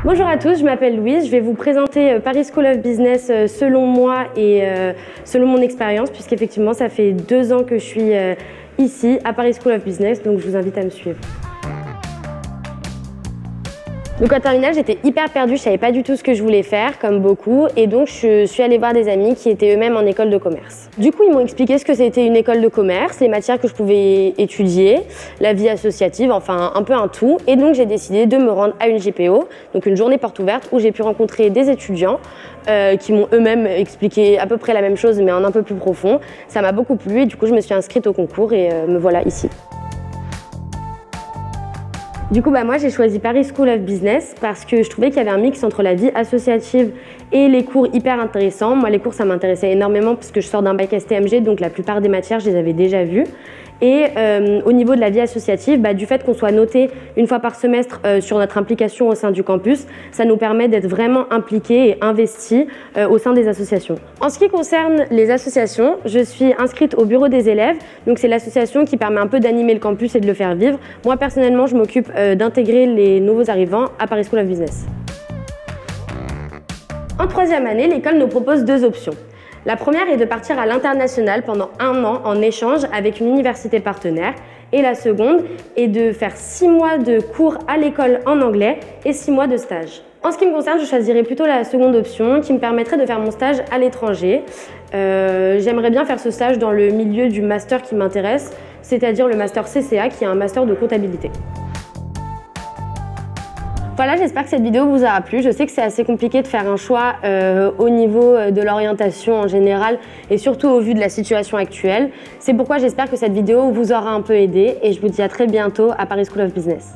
Bonjour à tous, je m'appelle Louise, je vais vous présenter Paris School of Business selon moi et selon mon expérience, puisqu'effectivement ça fait 2 ans que je suis ici à Paris School of Business, donc je vous invite à me suivre. Donc en terminale, j'étais hyper perdue, je savais pas du tout ce que je voulais faire, comme beaucoup, et donc je suis allée voir des amis qui étaient eux-mêmes en école de commerce. Du coup, ils m'ont expliqué ce que c'était une école de commerce, les matières que je pouvais étudier, la vie associative, enfin un peu un tout, et donc j'ai décidé de me rendre à une JPO, donc une journée porte ouverte, où j'ai pu rencontrer des étudiants qui m'ont eux-mêmes expliqué à peu près la même chose, mais en un peu plus profond. Ça m'a beaucoup plu, et du coup, je me suis inscrite au concours et me voilà ici. Du coup, moi j'ai choisi Paris School of Business parce que je trouvais qu'il y avait un mix entre la vie associative et les cours hyper intéressants. Moi, les cours, ça m'intéressait énormément parce que je sors d'un bac STMG, donc la plupart des matières, je les avais déjà vues. Et au niveau de la vie associative, du fait qu'on soit noté une fois par semestre sur notre implication au sein du campus, ça nous permet d'être vraiment impliqués et investis au sein des associations. En ce qui concerne les associations, je suis inscrite au bureau des élèves, donc c'est l'association qui permet un peu d'animer le campus et de le faire vivre. Moi personnellement, je m'occupe d'intégrer les nouveaux arrivants à Paris School of Business. En 3e année, l'école nous propose 2 options. La première est de partir à l'international pendant 1 an en échange avec une université partenaire, et la seconde est de faire 6 mois de cours à l'école en anglais et 6 mois de stage. En ce qui me concerne, je choisirais plutôt la seconde option qui me permettrait de faire mon stage à l'étranger. J'aimerais bien faire ce stage dans le milieu du master qui m'intéresse, c'est-à-dire le master CCA qui est un master de comptabilité. Voilà, j'espère que cette vidéo vous aura plu. Je sais que c'est assez compliqué de faire un choix au niveau de l'orientation en général et surtout au vu de la situation actuelle. C'est pourquoi j'espère que cette vidéo vous aura un peu aidé et je vous dis à très bientôt à Paris School of Business.